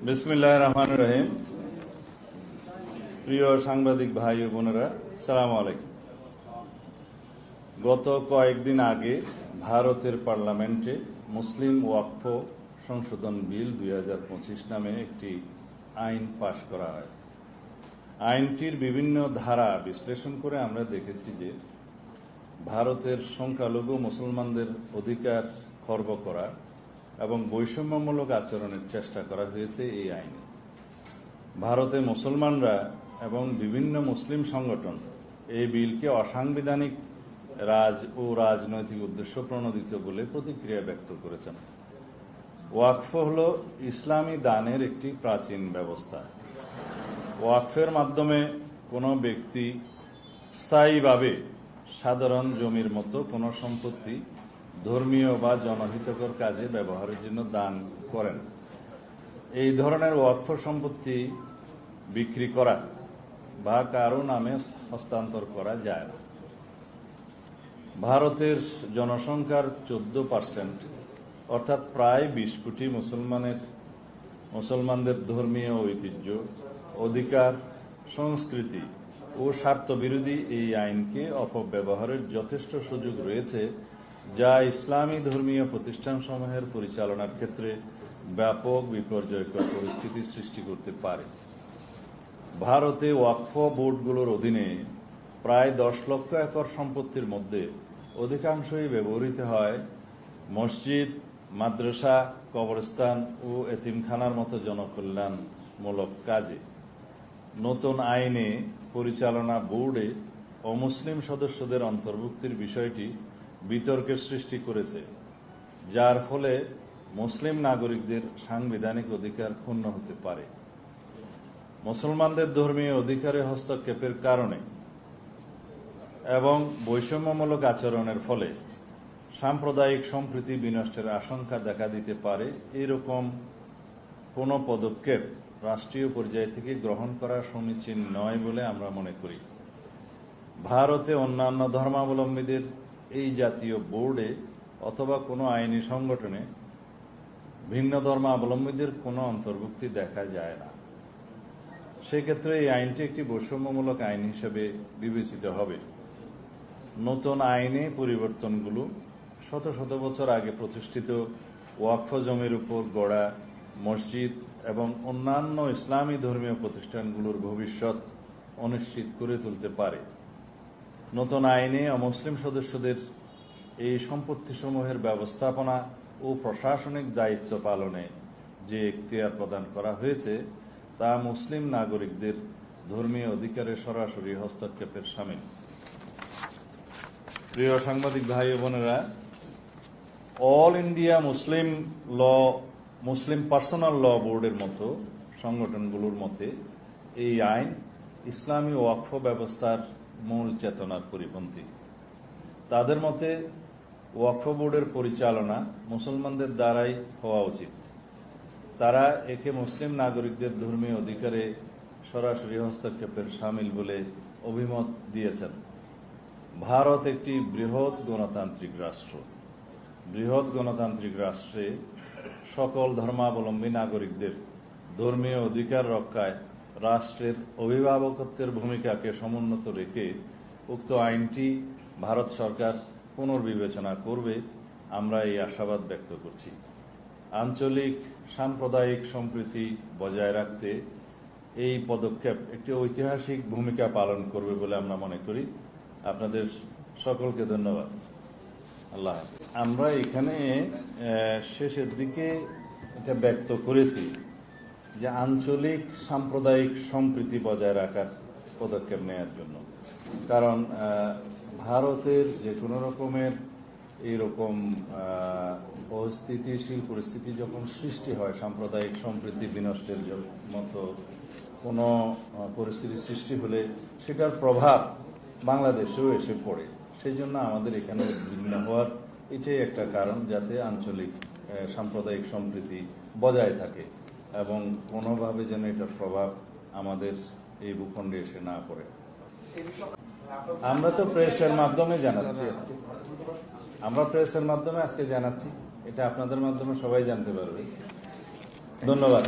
বিসমিল্লাহির রহমানির রহিম। প্রিয় সাংবাদিক ভাই ও বোনেরা, সালাম আলাইকুম। গত কয়েকদিন আগে ভারতের পার্লামেন্টে মুসলিম ওয়াকফ সংশোধন বিল 2025 নামে একটি আইন পাশ করা হয়। আইনটির বিভিন্ন ধারা বিশ্লেষণ করে আমরা দেখেছি যে ভারতের সংখ্যালঘু মুসলমানদের অধিকার খর্ব করা এবং বৈষম্যমূলক আচরণের চেষ্টা করা হয়েছে এই আইনে। ভারতে মুসলমানরা এবং বিভিন্ন মুসলিম সংগঠন এই বিলকে অসাংবিধানিক ও রাজনৈতিক উদ্দেশ্য প্রণোদিত বলে প্রতিক্রিয়া ব্যক্ত করেছেন। ওয়াকফ হল ইসলামী দানের একটি প্রাচীন ব্যবস্থা। ওয়াকফের মাধ্যমে কোনো ব্যক্তি স্থায়ীভাবে সাধারণ জমির মতো কোনো সম্পত্তি ধর্মীয় বা জনহিতকর কাজে ব্যবহারের জন্য দান করেন। এই ধরনের ওয়াকফ সম্পত্তি বিক্রি করা বা কারো নামে হস্তান্তর করা যায় না। ভারতের জনসংখ্যার 14% অর্থাৎ প্রায় 20 কোটি মুসলমানদের ধর্মীয় ঐতিহ্য, অধিকার, সংস্কৃতি ও স্বার্থবিরোধী এই আইনকে অপব্যবহারের যথেষ্ট সুযোগ রয়েছে, যা ইসলামী ধর্মীয় প্রতিষ্ঠানসমূহের পরিচালনার ক্ষেত্রে ব্যাপক বিপর্যয়কর পরিস্থিতি সৃষ্টি করতে পারে। ভারতে ওয়াকফ বোর্ডগুলোর অধীনে প্রায় 10 লক্ষ একর সম্পত্তির মধ্যে অধিকাংশই ব্যবহৃত হয় মসজিদ, মাদ্রাসা, কবরস্থান ও এতিমখানার মতো জনকল্যাণমূলক কাজে। নতুন আইনে পরিচালনা বোর্ডে অমুসলিম সদস্যদের অন্তর্ভুক্তির বিষয়টি বিতর্কের সৃষ্টি করেছে, যার ফলে মুসলিম নাগরিকদের সাংবিধানিক অধিকার ক্ষুণ্ণ হতে পারে। মুসলমানদের ধর্মীয় অধিকারে হস্তক্ষেপের কারণে এবং বৈষম্যমূলক আচরণের ফলে সাম্প্রদায়িক সম্প্রীতি বিনষ্টের আশঙ্কা দেখা দিতে পারে। এরকম কোনো পদক্ষেপ রাষ্ট্রীয় পর্যায় থেকে গ্রহণ করা সমীচীন নয় বলে আমরা মনে করি। ভারতে অন্যান্য ধর্মাবলম্বীদের এই জাতীয় বোর্ডে অথবা কোনো আইনি সংগঠনে ভিন্ন ধর্মাবলম্বীদের কোনো অন্তর্ভুক্তি দেখা যায় না। সেক্ষেত্রে এই আইনটি একটি বৈষম্যমূলক আইন হিসেবে বিবেচিত হবে। নতুন আইনে পরিবর্তনগুলো শত শত বছর আগে প্রতিষ্ঠিত ওয়াকফ জমির উপর গড়া মসজিদ এবং অন্যান্য ইসলামী ধর্মীয় প্রতিষ্ঠানগুলোর ভবিষ্যৎ অনিশ্চিত করে তুলতে পারে। নতুন আইনে অমুসলিম সদস্যদের এই সম্পত্তিসমূহের ব্যবস্থাপনা ও প্রশাসনিক দায়িত্ব পালনে যে এখতিয়ার প্রদান করা হয়েছে তা মুসলিম নাগরিকদের ধর্মীয় অধিকারে সরাসরি হস্তক্ষেপের শামিল। প্রিয় সাংবাদিক ভাই ও বোনেরা, অল ইন্ডিয়া মুসলিম পার্সোনাল ল বোর্ডের মতো সংগঠনগুলোর মতে এই আইন ইসলামী ওয়াকফ ব্যবস্থার মূল চেতনার পরিপন্থী। তাদের মতে ওয়াকফ বোর্ডের পরিচালনা মুসলমানদের দ্বারাই হওয়া উচিত। তারা একে মুসলিম নাগরিকদের ধর্মীয় অধিকারে সরাসরি হস্তক্ষেপের শামিল বলে অভিমত দিয়েছেন। ভারত একটি বৃহৎ গণতান্ত্রিক রাষ্ট্র। বৃহৎ গণতান্ত্রিক রাষ্ট্রে সকল ধর্মাবলম্বী নাগরিকদের ধর্মীয় অধিকার রক্ষায় রাষ্ট্রের অভিভাবকত্বের ভূমিকাকে সমুন্নত রেখে উক্ত আইনটি ভারত সরকার পুনর্বিবেচনা করবে, আমরা এই আশাবাদ ব্যক্ত করছি। আঞ্চলিক সাম্প্রদায়িক সম্প্রীতি বজায় রাখতে এই পদক্ষেপ একটি ঐতিহাসিক ভূমিকা পালন করবে বলে আমরা মনে করি। আপনাদের সকলকে ধন্যবাদ। আল্লাহ হাফেজ। আমরা এখানে শেষের দিকে এটা ব্যক্ত করেছি যে আঞ্চলিক সাম্প্রদায়িক সম্প্রীতি বজায় রাখার পদক্ষেপ নেওয়ার জন্য, কারণ ভারতের যে কোনো রকমের এইরকম অস্থিতিশীল পরিস্থিতি যখন সৃষ্টি হয়, সাম্প্রদায়িক সম্প্রীতি বিনষ্টের মতো কোনো পরিস্থিতি সৃষ্টি হলে সেটার প্রভাব বাংলাদেশেও এসে পড়ে। সেই জন্য আমাদের এখানে উদ্বিগ্ন হওয়ার এটাই একটা কারণ, যাতে আঞ্চলিক সাম্প্রদায়িক সম্প্রীতি বজায় থাকে এবং কোনোভাবে যেন এটার প্রভাব আমাদের এই ভূখণ্ডে এসে না পড়ে। আমরা তো প্রেসের মাধ্যমে জানাচ্ছি, আজকে জানাচ্ছি, এটা আপনাদের মাধ্যমে সবাই জানতে পারবে। ধন্যবাদ।